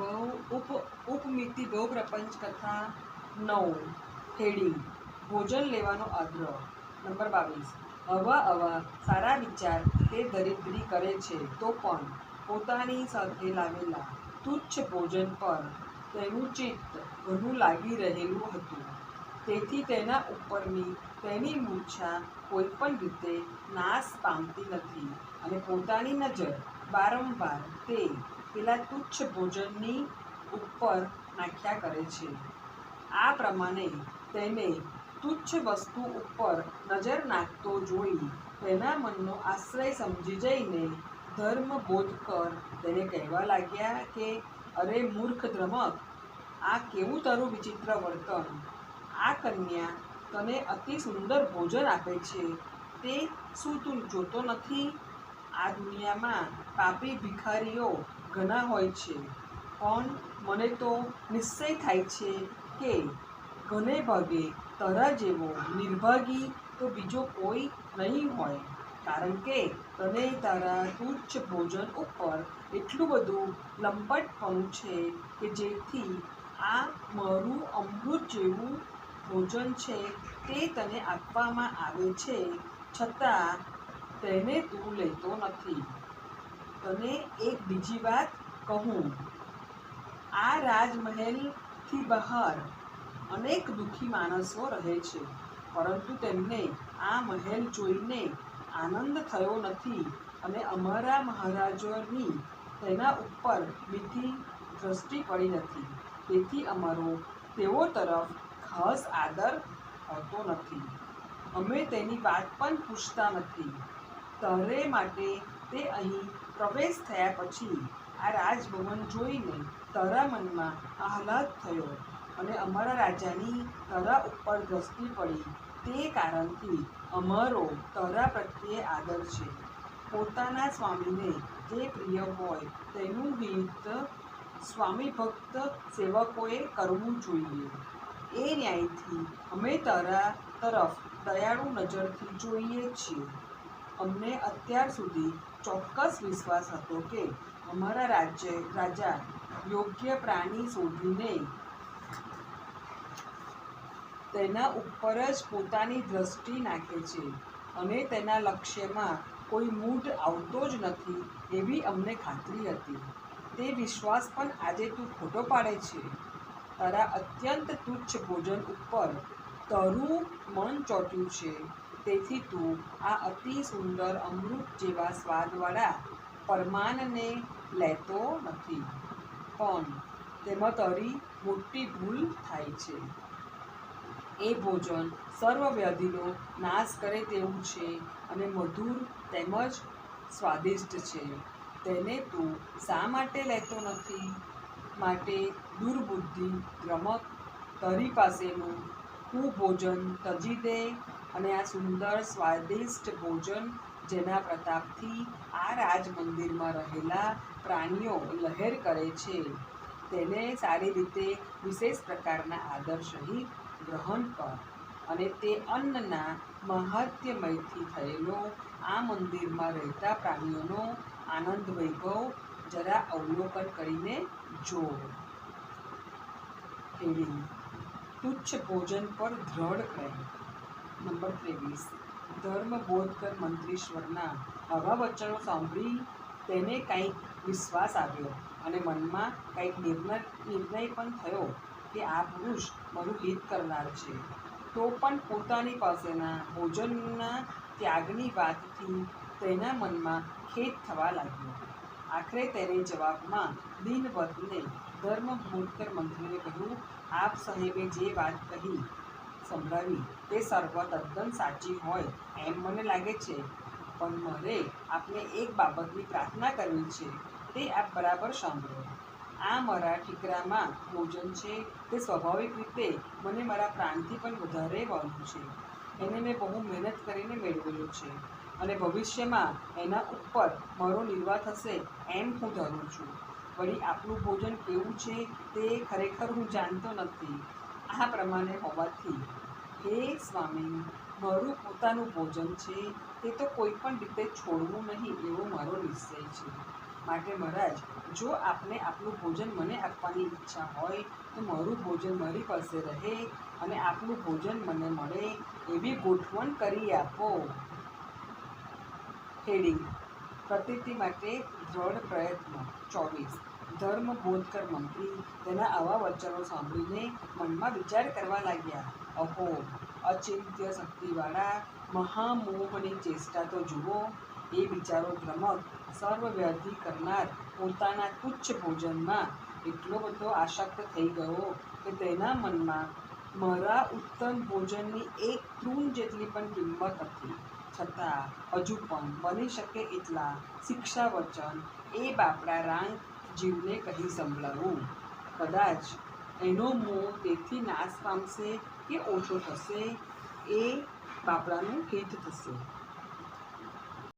ઉપમિતિ ગૌ પ્રપંચ કથા 9 હેડિંગ ભોજન લેવાનો આગ્રહ નંબર 22 આવા સારા વિચાર તે દરિદ્રી કરે છે તો પણ પોતાની સાથે લાવેલા તુચ્છ ભોજન પર તેનું ચિત્ત ઘણું લાગી રહેલું હતું. તેથી તેના ઉપરની તેની મૂર્છા કોઈ પણ રીતે નાશ પામતી નથી અને પોતાની નજર વારંવાર તે પેલા તુચ્છ ભોજનની ઉપર નાખ્યા કરે છે. આ પ્રમાણે તેને તુચ્છ વસ્તુ ઉપર નજર નાખતો જોઈ તેના મનનો આશ્રય સમજી જઈને ધર્મબોધકર તેને કહેવા લાગ્યા કે અરે મૂર્ખ દ્રમક, આ કેવું તારું વિચિત્ર વર્તન! આ કન્યા તને અતિ સુંદર ભોજન આપે છે તે શું તું જોતો નથી? આ દુનિયામાં પાપી ભિખારીઓ ઘણા હોય છે, પણ મને તો નિશ્ચય થાય છે કે ઘણે ભાગે તારા જેવો નિર્ભાગી તો બીજો કોઈ નહીં હોય, કારણ કે તને તારા તુચ્છ ભોજન ઉપર એટલું બધું લંપટપણું છે કે જેથી આ મારું અમૃત જેવું ભોજન છે તે તને આપવામાં આવે છે છતાં તેને તું લેતો નથી. તને એક બીજી વાત કહું, આ રાજમહેલથી બહાર અનેક દુઃખી માણસો રહે છે, પરંતુ તેમને આ મહેલ જોઈને આનંદ થયો નથી અને અમારા મહારાજોની તેના ઉપર મીઠી દ્રષ્ટિ પડી નથી. તેથી અમારો તેઓ તરફ ખાસ આદર હોતો નથી. અમે તેની વાત પણ પૂછતા નથી. તારે માટે તે અહીં પ્રવેશ થયા પછી આ રાજભવન જોઈને તારા મનમાં આહલાદ થયો અને અમારા રાજાની તારા ઉપર દ્રષ્ટિ પડી તે કારણથી અમારો તારા પ્રત્યે આદર છે. પોતાના સ્વામીને જે પ્રિય હોય તેનું હિત સ્વામી ભક્ત સેવકોએ કરવું જોઈએ. એ ન્યાયથી અમે તારા તરફ દયાળુ નજરથી જોઈએ છીએ. અમને અત્યાર સુધી ચોક્કસ વિશ્વાસ હતો કે અમારા રાજા યોગ્ય પ્રાણી શોધીને તેના ઉપર જ પોતાની દ્રષ્ટિ નાખે છે અને તેના લક્ષ્યમાં કોઈ મૂઢ આવતો જ નથી એવી અમને ખાતરી હતી. તે વિશ્વાસ પણ આજે તું ખોટો પાડે છે. તારા અત્યંત તુચ્છ ભોજન ઉપર તારું મન ચોંટ્યું છે, તેથી તું આ અતિ સુંદર અમૃત જેવા સ્વાદવાળા પરમાનને લેતો નથી. પણ તેમાં તારી મોટી ભૂલ થાય છે. એ ભોજન સર્વ વ્યાધિનો નાશ કરે તેવું છે અને મધુર તેમજ સ્વાદિષ્ટ છે. તેને તું શા માટે લેતો નથી? માટે દુર્બુદ્ધિ દ્રમક, તારી પાસેનું કુભોજન તજી દે અને આ સુંદર સ્વાદિષ્ટ ભોજન જેના પ્રતાપથી આ રાજમંદિરમાં રહેલા પ્રાણીઓ લહેર કરે છે તેને સારી રીતે વિશેષ પ્રકારના આદર સહિત ગ્રહણ કર અને તે અન્નના મહાત્મ્યથી થયેલો આ મંદિરમાં રહેતા પ્રાણીઓનો આનંદ વૈભવ જરા અવલોકન કરીને જો. હેડિંગ તુચ્છ ભોજન પર દ્રઢ પ્રેમ નંબર 23 ધર્મબોધકર મંત્રીશ્વરના આવા વચનો સાંભળી તેને કંઈક વિશ્વાસ આવ્યો અને મનમાં કંઈક નિર્ણય પણ થયો કે આ પુરુષ મારું હિત કરનાર છે. તો પણ પોતાની પાસેના ભોજનના ત્યાગની વાતથી તેના મનમાં ખેદ થવા લાગ્યો. આખરે તેને જવાબમાં દીનવદને ધર્મબોધકર મંત્રીને કહ્યું, આપ સાહેબે જે વાત કહી સંભળાવી તે સર્વ તદ્દન સાચી હોય એમ મને લાગે છે, પણ મારે આપને એક બાબતની પ્રાર્થના કરવી છે, તે આપ બરાબર સાંભળો. આ મારા ઠીકરામાં ભોજન છે તે સ્વાભાવિક રીતે મને મારા પ્રાણથી પણ વધારે વહાલું છે. એને મેં બહુ મહેનત કરીને મેળવેલું છે અને ભવિષ્યમાં એના ઉપર મારો નિર્વાહ થશે એમ હું ધારું છું. વળી આપનું ભોજન કેવું છે તે ખરેખર હું જાણતો નથી. આ પ્રમાણે હોવાથી હે સ્વામી, મારું પોતાનું ભોજન છે તે તો કોઈ પણ રીતે છોડવું નહીં એવો મારો નિશ્ચય છે. માટે મહારાજ, જો આપને આપનું ભોજન મને આપવાની ઈચ્છા હોય તો મારું ભોજન મારી પાસે રહે અને આપનું ભોજન મને મળે એવી ગોઠવણ કરી આપો. હેડિંગ: પ્રતીતિ માટે દ્રઢ પ્રયત્ન. 24. ધર્મબોધકર મંત્રી તેના આવા વચનો સાંભળીને મનમાં વિચાર કરવા લાગ્યા. અહો, અચિંત્ય શક્તિવાળા મહામોહની ચેષ્ટા તો જુઓ. એ બિચારો ભ્રમક, સર્વવ્યાધિ કરનાર પોતાના તુચ્છ ભોજનમાં એટલો બધો આસક્ત થઈ ગયો કે તેના મનમાં મારા ઉત્તમ ભોજનની એક તૃણ જેટલી પણ કિંમત નથી. છતાં હજુ પણ બની શકે એટલા શિક્ષાવચન એ બાપડા રાંક જીવને કહી સંભળાવું. કદાચ એનો મોહ તેથી નાશ પામશે કે ઓછો થશે, એ બાપડાનું હિત થશે.